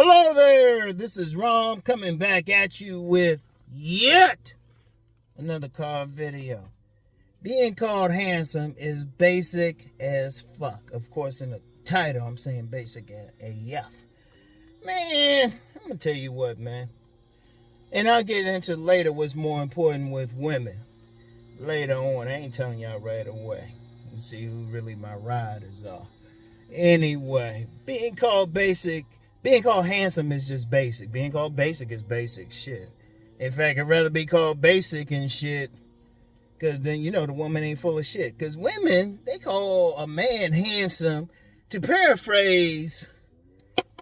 Hello there, this is Rom coming back at you with yet another car video. Being called handsome is basic as fuck. Of course, in the title, I'm saying basic AF. Man, I'm gonna tell you what, man. And I'll get into later what's more important with women. Later on, I ain't telling y'all right away. You see who really my riders are. Anyway, being called handsome is just basic. Being called basic is basic shit. In fact, I'd rather be called basic and shit, because then you know the woman ain't full of shit. Because women, they call a man handsome, to paraphrase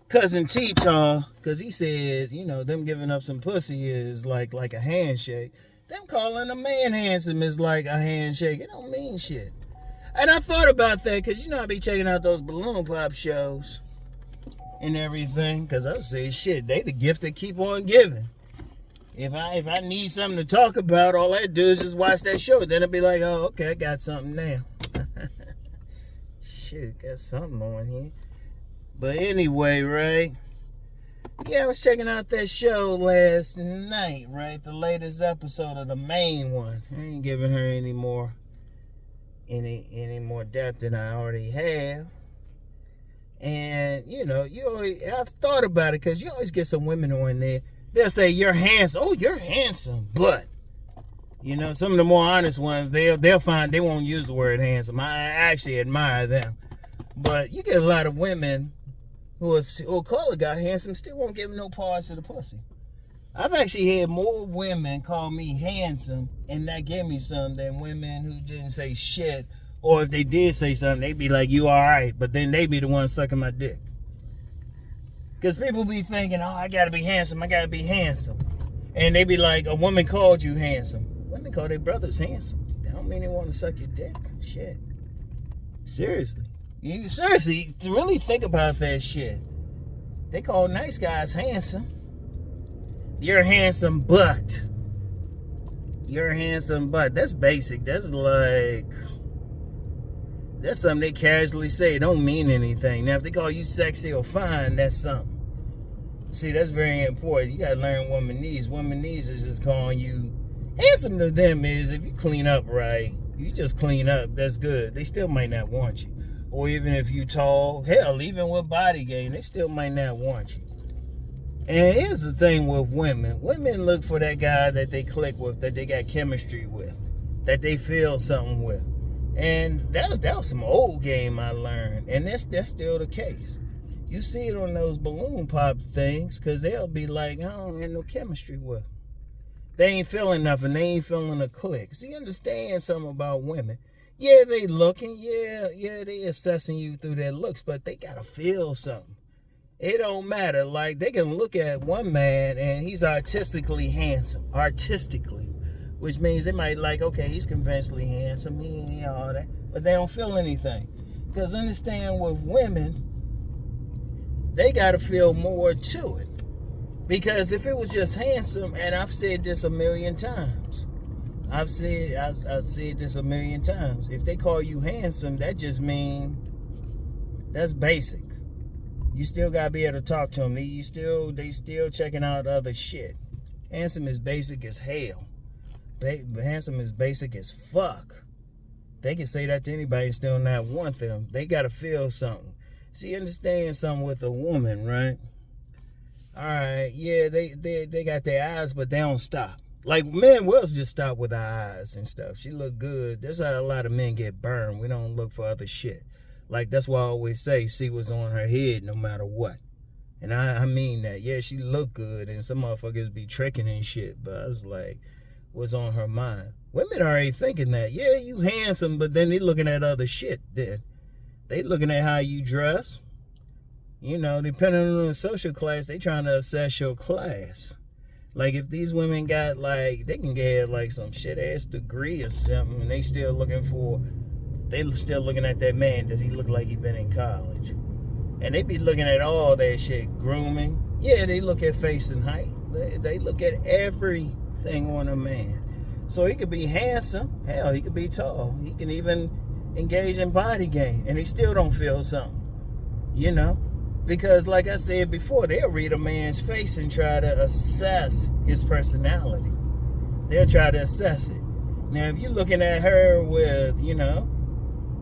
Cousin T-Taw, because he said, you know, them giving up some pussy is like a handshake. Them calling a man handsome is like a handshake. It don't mean shit. And I thought about that, because, you know, I be checking out those balloon pop shows and everything, because I would say, shit, they the gift that keep on giving. If I need something to talk about, all I do is just watch that show. Then I'll be like, oh, okay, I got something now. Shit, got something on here. But anyway, right? Yeah, I was checking out that show last night, right? The latest episode of the main one. I ain't giving her any more depth than I already have. And, you know, I've thought about it, because you always get some women on there. They'll say, you're handsome. Oh, you're handsome. But, you know, some of the more honest ones, they'll find they won't use the word handsome. I actually admire them. But you get a lot of women who call a guy handsome, still won't give him no parts of the pussy. I've actually had more women call me handsome and not give me some than women who didn't say shit. Or if they did say something, they'd be like, you all right. But then they be the ones sucking my dick. Because people be thinking, oh, I got to be handsome. I got to be handsome. And they be like, a woman called you handsome. Women call their brothers handsome. That don't mean they want to suck your dick. Shit. Seriously. You seriously, really think about that shit. They call nice guys handsome. You're handsome, but. You're handsome, but. That's basic. That's something they casually say. It don't mean anything. Now, if they call you sexy or fine, that's something. See, that's very important. You gotta learn womanese. Womanese is just calling you handsome. To them is if you clean up right. You just clean up. That's good. They still might not want you. Or even if you tall, hell, even with body game, they still might not want you. And here's the thing with women. Women look for that guy that they click with, that they got chemistry with, that they feel something with. And that was some old game I learned. And that's still the case. You see it on those balloon pop things, because they'll be like, I don't have no chemistry with them. They ain't feeling nothing. They ain't feeling a click. See, understand something about women. Yeah, they looking. Yeah, they assessing you through their looks, but they got to feel something. It don't matter. Like, they can look at one man and he's artistically handsome. Artistically. Which means they might like, okay, he's conventionally handsome, all that, but they don't feel anything. Because understand, with women, they got to feel more to it. Because if it was just handsome, and I've said this a million times, I've said this a million times. If they call you handsome, that just means that's basic. You still got to be able to talk to them. They still checking out other shit. Handsome is basic as hell. Handsome is basic as fuck. They can say that to anybody and still not want them. They gotta feel something. See, understand something with a woman, right? Alright, yeah, they got their eyes, but they don't stop. Like, men will just stop with our eyes and stuff. She look good. That's how a lot of men get burned. We don't look for other shit. Like, that's why I always say, see what's on her head no matter what. And I mean that. Yeah, she look good, and some motherfuckers be tricking and shit, but I was like, what's on her mind? Women are already thinking that. Yeah, you handsome, but then they looking at other shit then. They looking at how you dress. You know, depending on the social class, they trying to assess your class. Like, if these women got, like, they can get, like, some shit-ass degree or something, and they still looking at that man. Does he look like he been in college? And they be looking at all that shit. Grooming. Yeah, they look at face and height. They look at everything on a man. So he could be handsome. Hell, he could be tall. He can even engage in body game. And he still don't feel something. You know? Because like I said before, they'll read a man's face and try to assess his personality. They'll try to assess it. Now, if you're looking at her with,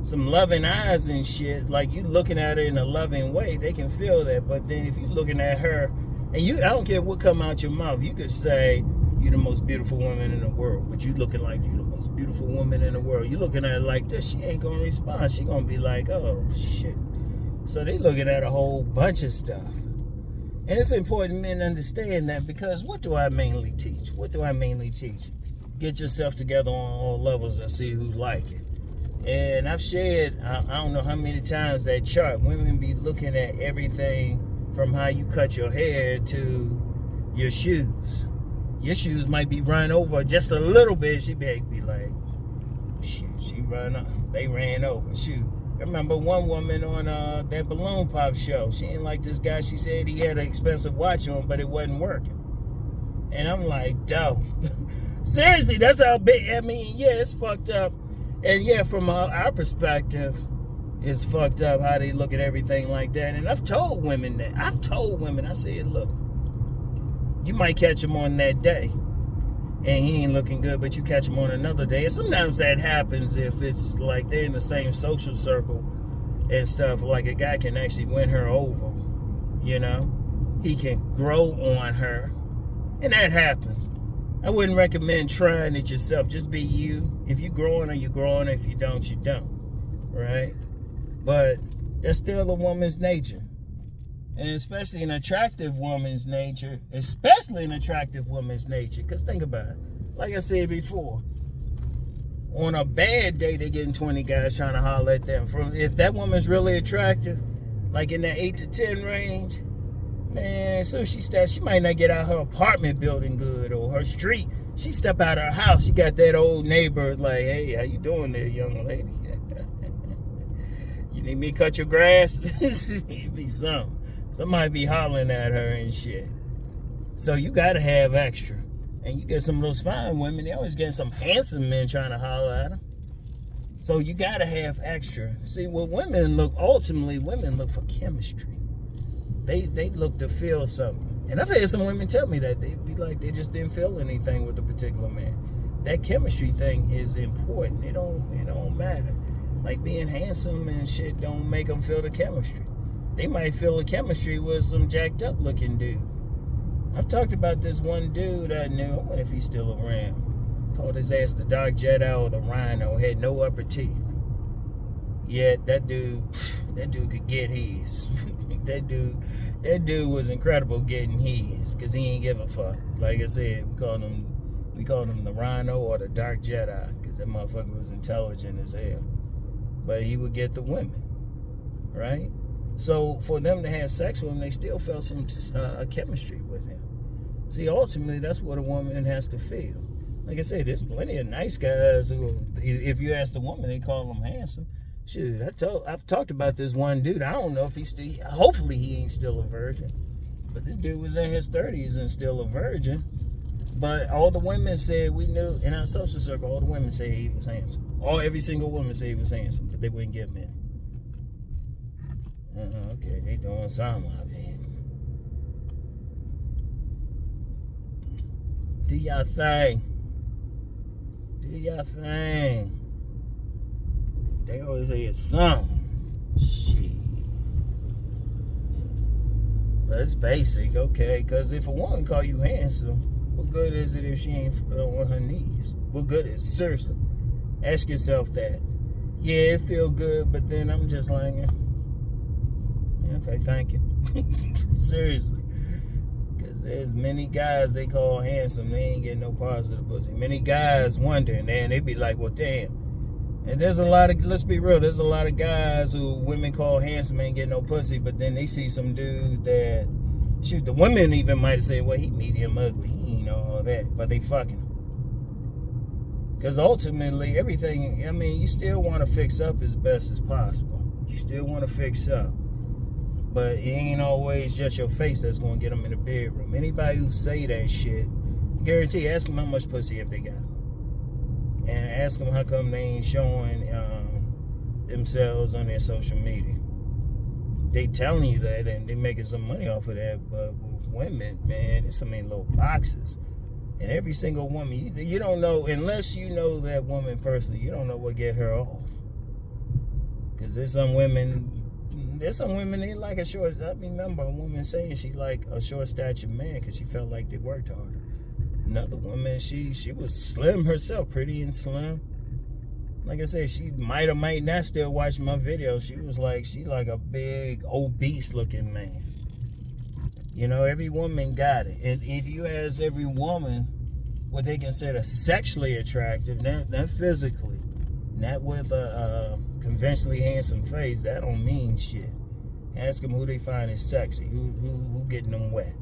some loving eyes and shit, like you looking at her in a loving way, they can feel that. But then if you're looking at her, and I don't care what come out your mouth, you could say, you're the most beautiful woman in the world, but you looking like you're the most beautiful woman in the world. You looking at her like this, she ain't gonna respond. She gonna be like, oh, shit. So they looking at a whole bunch of stuff. And it's important men understand that, because what do I mainly teach? Get yourself together on all levels and see who like it. And I've shared, I don't know how many times, that chart. Women be looking at everything from how you cut your hair to your shoes. Your shoes might be run over just a little bit. She be like, shit, they ran over. Shoot. I remember one woman on that balloon pop show. She didn't like this guy. She said he had an expensive watch on, but it wasn't working. And I'm like, dope. Seriously, that's how big. I mean, yeah, it's fucked up. And yeah, from our perspective, it's fucked up how they look at everything like that. And I've told women that. I said, look, you might catch him on that day, and he ain't looking good, but you catch him on another day. And sometimes that happens if it's like they're in the same social circle and stuff. Like a guy can actually win her over, He can grow on her, and that happens. I wouldn't recommend trying it yourself. Just be you. If you're growing her, you're growing her. If you don't, you don't, right? But that's still a woman's nature. And especially an attractive woman's nature. Because think about it. Like I said before, on a bad day, they're getting 20 guys trying to holler at them. If that woman's really attractive, like in the 8 to 10 range, man, as soon as she steps, she might not get out her apartment building good, or her street. She step out of her house, she got that old neighbor like, hey, how you doing there, young lady? You need me to cut your grass? It'd be something. Somebody be hollering at her and shit. So you gotta have extra. And you get some of those fine women, they always get some handsome men trying to holler at them. So you gotta have extra. See, what women look for chemistry. They look to feel something. And I've had some women tell me that they be like they just didn't feel anything with a particular man. That chemistry thing is important. It don't matter. Like being handsome and shit don't make them feel the chemistry. They might feel the chemistry with some jacked up looking dude. I've talked about this one dude I knew. I wonder if he's still around. Called his ass the Dark Jedi or the Rhino. Had no upper teeth. Yet that dude could get his. that dude was incredible getting his, because he ain't give a fuck. Like I said, we called him the Rhino or the Dark Jedi, because that motherfucker was intelligent as hell. But he would get the women, right? So for them to have sex with him, they still felt some chemistry with him. See, ultimately, that's what a woman has to feel. Like I said, there's plenty of nice guys who, if you ask the woman, they call them handsome. Shoot, I've talked about this one dude. I don't know if he's still, hopefully he ain't still a virgin. But this dude was in his 30s and still a virgin. But all the women said, we knew, in our social circle, all the women said he was handsome. Every single woman said he was handsome, but they wouldn't give him any. Okay, they doing something out here. Do your thing. They always say it's something. Shit. But it's basic, okay? Because if a woman call you handsome, what good is it if she ain't on her knees? What good is it? Seriously. Ask yourself that. Yeah, it feel good, but then I'm just like, okay, thank you. Seriously. Because there's many guys they call handsome, they ain't getting no positive pussy. Many guys wondering, and they be like, well, damn. And there's a lot of, let's be real, there's a lot of guys who women call handsome ain't getting no pussy, but then they see some dude that, shoot, the women even might have said, well, he medium ugly, he ain't all that, but they fucking him. Because ultimately, everything, I mean, you still want to fix up as best as possible. You still want to fix up. But it ain't always just your face that's going to get them in the bedroom. Anybody who say that shit, guarantee, ask them how much pussy if they got. And ask them how come they ain't showing themselves on their social media. they telling you that and they making some money off of that. But with women, man, it's so many little boxes. And every single woman, you don't know, unless you know that woman personally, you don't know what get her off. Because there's some women, they like a short, I remember a woman saying she like a short statured man because she felt like they worked harder. Another woman, she was slim herself, pretty and slim. Like I said, she might or might not still watch my video. She like a big, obese looking man. You know, every woman got it. And if you ask every woman what they consider sexually attractive, not physically, not with a conventionally handsome face, that don't mean shit. Ask them who they find is sexy, who getting them wet.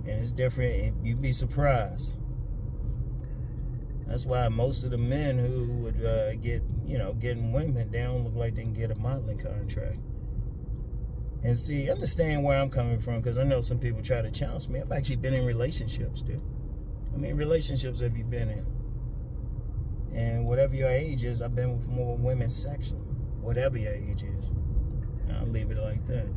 And it's different. You'd be surprised. That's why most of the men who would getting women, they don't look like they can get a modeling contract. And see, understand where I'm coming from, because I know some people try to challenge me. I've actually been in relationships, dude. I mean, relationships have you been in? And whatever your age is, I've been with more women sexually. Whatever your age is. I'll leave it like that.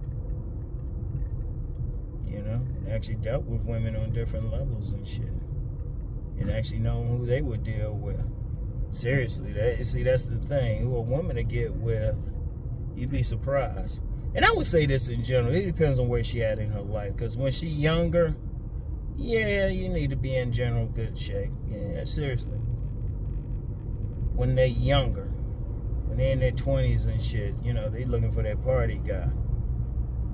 You know, and actually dealt with women on different levels and shit. And actually knowing who they would deal with. Seriously, that's the thing. Who a woman to get with, you'd be surprised. And I would say this in general. It depends on where she at in her life. Because when she younger, yeah, you need to be in general good shape. Yeah, seriously. When they're younger, when they're in their 20s and shit, you know, they looking for that party guy.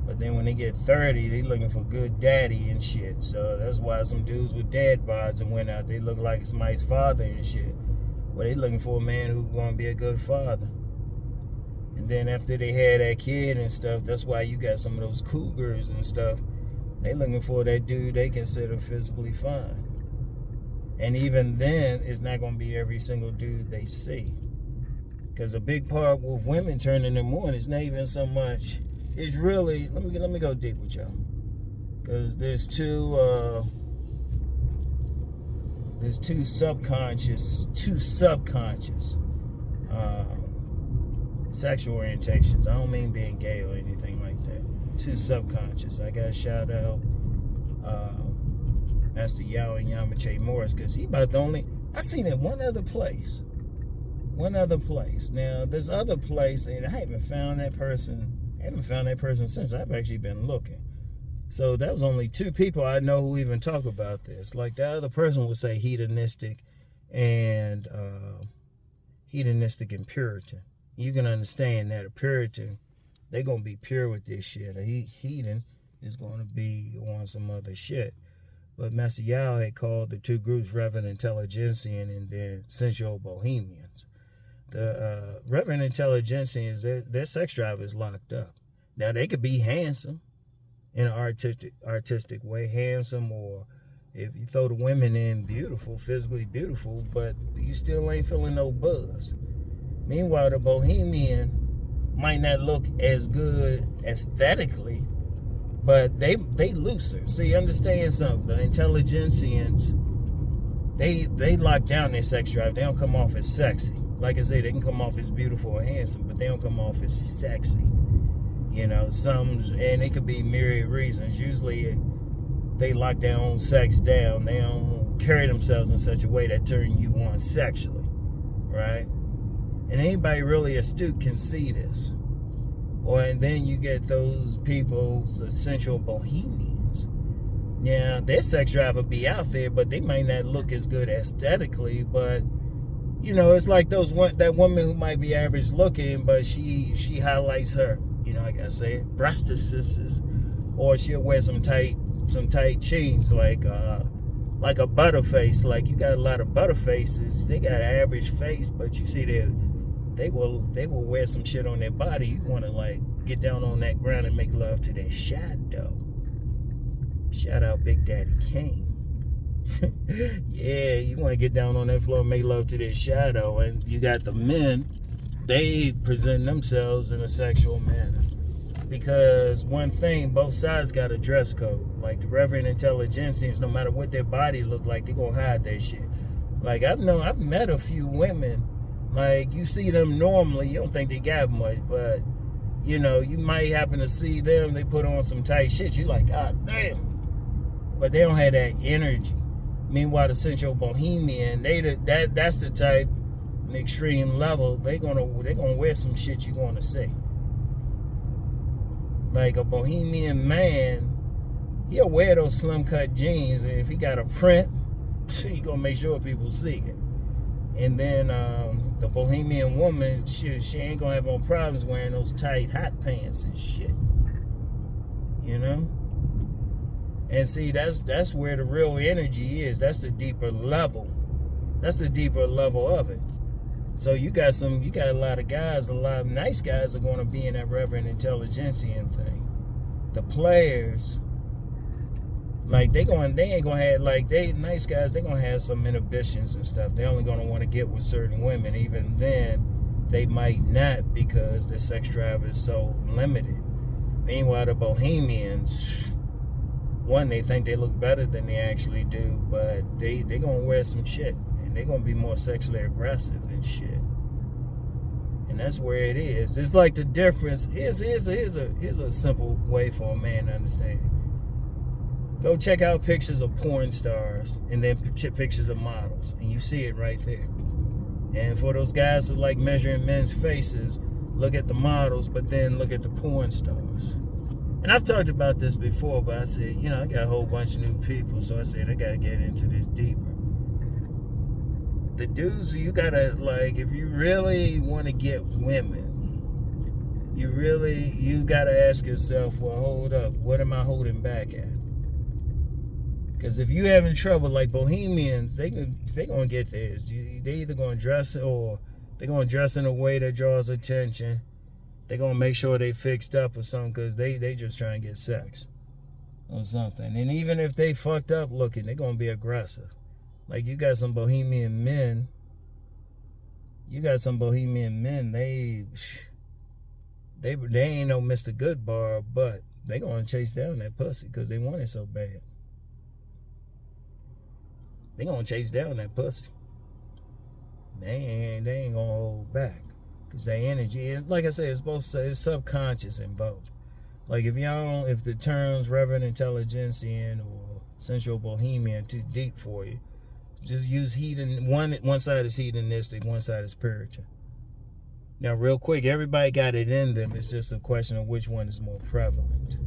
But then when they get 30, they looking for good daddy and shit. So that's why some dudes with dad bods and went out, they look like somebody's father and shit. Well, they looking for a man who's going to be a good father. And then after they had that kid and stuff, that's why you got some of those cougars and stuff. They looking for that dude they consider physically fine. And even then, it's not going to be every single dude they see. Because a big part with women turning them on is not even so much. It's really, let me go deep with y'all. Because there's two subconscious sexual orientations. I don't mean being gay or anything like that. Two subconscious. I got to shout out Master Yao and Yamache Morris, because he about the only, I seen it one other place. Now, this other place, and I haven't found that person since. I've actually been looking. So that was only two people I know who even talk about this. Like the other person would say hedonistic and Puritan. You can understand that a Puritan, they're going to be pure with this shit. A heathen is going to be on some other shit. But Master Yao had called the two groups Reverend Intelligentsian and then Sensual Bohemians. The Reverend Intelligentsians, their sex drive is locked up. Now, they could be handsome in an artistic way, handsome, or if you throw the women in, beautiful, physically beautiful, but you still ain't feeling no buzz. Meanwhile, the Bohemian might not look as good aesthetically, but they looser. See, understand something. The Intelligentsians, they lock down their sex drive. They don't come off as sexy. Like I say, they can come off as beautiful or handsome, but they don't come off as sexy. You know, and it could be myriad reasons. Usually, they lock their own sex down. They don't carry themselves in such a way that turn you on sexually, right? And anybody really astute can see this. And then you get those people, the sensual bohemians. Now, their sex drive will be out there, but they might not look as good aesthetically. But, you know, it's like that woman who might be average looking, but she highlights her, you know, I gotta say it, breastises, or she'll wear some tight jeans, like a butterface. Like, you got a lot of butterfaces. They got an average face, but you see they will wear some shit on their body. You want to like get down on that ground and make love to their shadow. Shout out Big Daddy King. Yeah, you want to get down on that floor and make love to their shadow. And you got the men, they present themselves in a sexual manner. Because one thing, both sides got a dress code. Like the Reverend Intelligentsians, no matter what their body look like, they gonna hide that shit. Like I've met a few women. Like, you see them normally, you don't think they got much, but you know, you might happen to see them, they put on some tight shit. You like, God damn. But they don't have that energy. Meanwhile, the Central Bohemian, that's the type, an extreme level, they're gonna wear some shit you're gonna see. Like a Bohemian man, he'll wear those slim cut jeans, and if he got a print, he gonna make sure people see it. And then the Bohemian woman, she ain't gonna have no problems wearing those tight hot pants and shit. You know? And see, that's where the real energy is. That's the deeper level. That's the deeper level of it. So you got a lot of guys, a lot of nice guys are gonna be in that Reverend Intelligentsia thing. The players, like they ain't gonna have, like, they nice guys, they gonna have some inhibitions and stuff. They only gonna want to get with certain women. Even then, they might not, because their sex drive is so limited. Meanwhile, the Bohemians, one, they think they look better than they actually do, but they gonna wear some shit, and they gonna be more sexually aggressive and shit. And that's where it is. It's like the difference. Here's a simple way for a man to understand. Go check out pictures of porn stars and then pictures of models, and you see it right there. And for those guys who like measuring men's faces, look at the models, but then look at the porn stars. And I've talked about this before, but I said, you know, I got a whole bunch of new people, so I said I gotta get into this deeper. The dudes, you gotta, like, if you really want to get women, you gotta ask yourself, well, hold up, what am I holding back at? Because if you're having trouble, like Bohemians, they gonna get theirs. They either gonna dress, or they're gonna dress in a way that draws attention. They're gonna make sure they fixed up or something, because they just trying to get sex or something. And even if they fucked up looking, they're gonna be aggressive. Like, you got some Bohemian men. They ain't no Mr. Goodbar, but they gonna chase down that pussy because they want it so bad. They gonna chase down that pussy. They ain't gonna hold back, because their energy, and like I said, it's subconscious in both. Like, if the terms Reverend Intelligentsia or Central Bohemian are too deep for you, just use one side is hedonistic, one side is spiritual. Now, real quick, everybody got it in them. It's just a question of which one is more prevalent.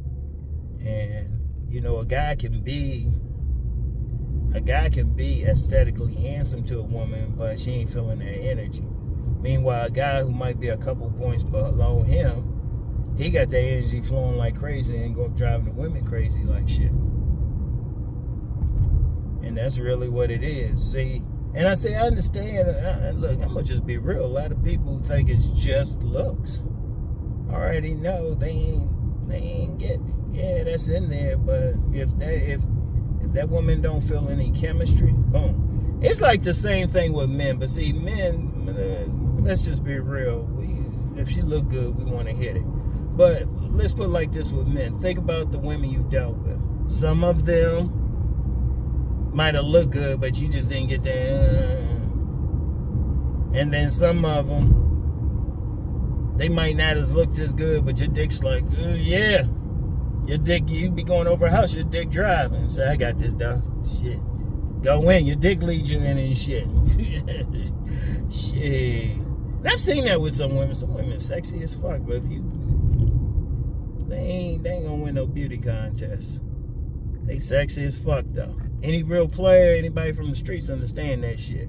And, you know, a guy can be aesthetically handsome to a woman, but she ain't feeling that energy. Meanwhile, a guy who might be a couple points below him, he got that energy flowing like crazy and going driving the women crazy like shit. And that's really what it is. See, and I understand. Look, I'm gonna just be real. A lot of people who think it's just looks already know they ain't getting it. Yeah, that's in there. But if that woman don't feel any chemistry, boom. It's like the same thing with men. But see, men, let's just be real. If she look good, we want to hit it. But let's put it like this with men. Think about the women you dealt with. Some of them might have looked good, but you just didn't get there. And then some of them, they might not have looked as good, but your dick's like, yeah. Your dick, you be going over a house, your dick driving. Say, I got this, dog. Shit. Go in, your dick leads you in and shit. Shit. And I've seen that with some women. Some women sexy as fuck, but they ain't gonna win no beauty contest. They sexy as fuck, though. Any real player, anybody from the streets understand that shit.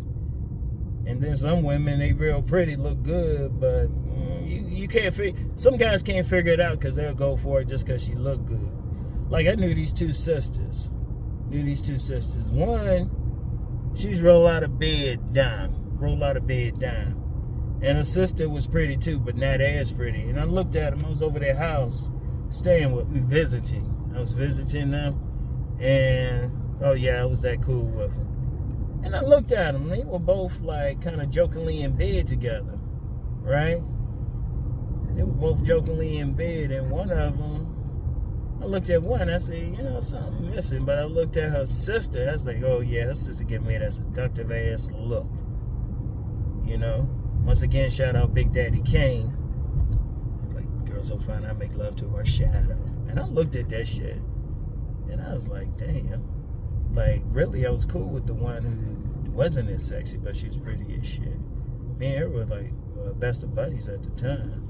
And then some women, they real pretty, look good, but you can't some guys can't figure it out because they'll go for it just because she look good. Like, I knew these two sisters. One, she's roll out of bed dime. And her sister was pretty too, but not as pretty. And I looked at them. I was over their house, visiting. I was visiting them. And, oh yeah, I was that cool with them. And I looked at them. They were both, like, kind of jokingly in bed together, right? They were both jokingly in bed. And one of them, I looked at one. I said, you know, something missing. But I looked at her sister. I was like, oh yeah, her sister giving me that seductive ass look. You know? Once again, shout out Big Daddy Kane. Like, girls so fine, I make love to her shadow. And I looked at that shit, and I was like, damn. Like, really, I was cool with the one who wasn't as sexy, but she was pretty as shit. Me and her were like best of buddies at the time.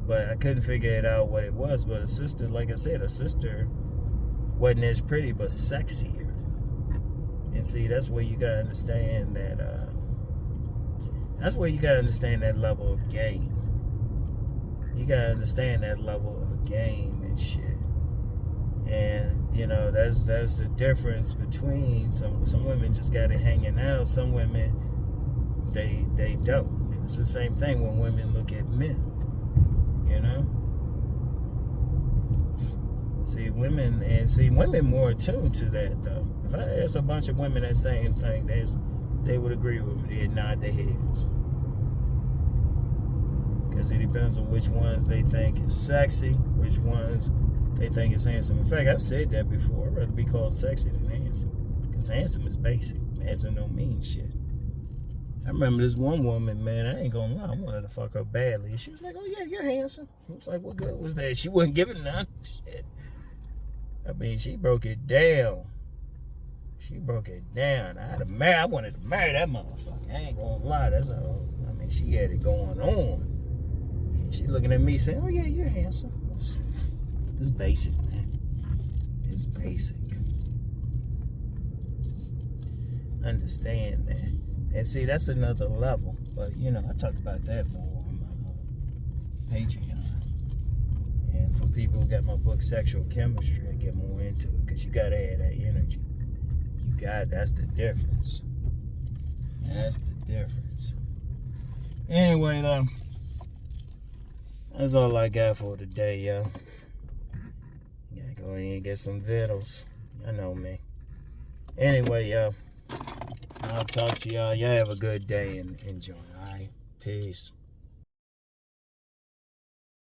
But I couldn't figure it out what it was. But her sister, like I said, her sister wasn't as pretty, but sexier. And see, that's where you gotta understand that. That's where you gotta understand that level of game. You gotta understand that level of game and shit. And you know, that's the difference between some women just got it hanging out. Some women they don't. And it's the same thing when women look at men. You know. See women more attuned to that though. If I ask a bunch of women that same thing, they would agree with me. They'd nod their heads. Because it depends on which ones they think is sexy, which ones they think is handsome. In fact, I've said that before. I'd rather be called sexy than handsome. Because handsome is basic. Handsome don't mean shit. I remember this one woman, man, I ain't gonna lie, I wanted to fuck her badly. She was like, oh yeah, you're handsome. I was like, what good was that? She wasn't giving none. Shit. I mean, she broke it down. She broke it down. I wanted to marry that motherfucker. I ain't gonna lie. That's all. I mean, she had it going on. And she looking at me saying, oh yeah, you're handsome. It's basic, man. It's basic. Understand that. And see, that's another level. But, you know, I talk about that more on my Patreon. And for people who got my book, Sexual Chemistry, I get more into it. Because you got to have that energy. That's the difference. That's the difference. Anyway, though, that's all I got for today, yo. Gotta go in and get some vittles. I know me. Anyway, yo, I'll talk to y'all. Y'all have a good day and enjoy. All right? Peace.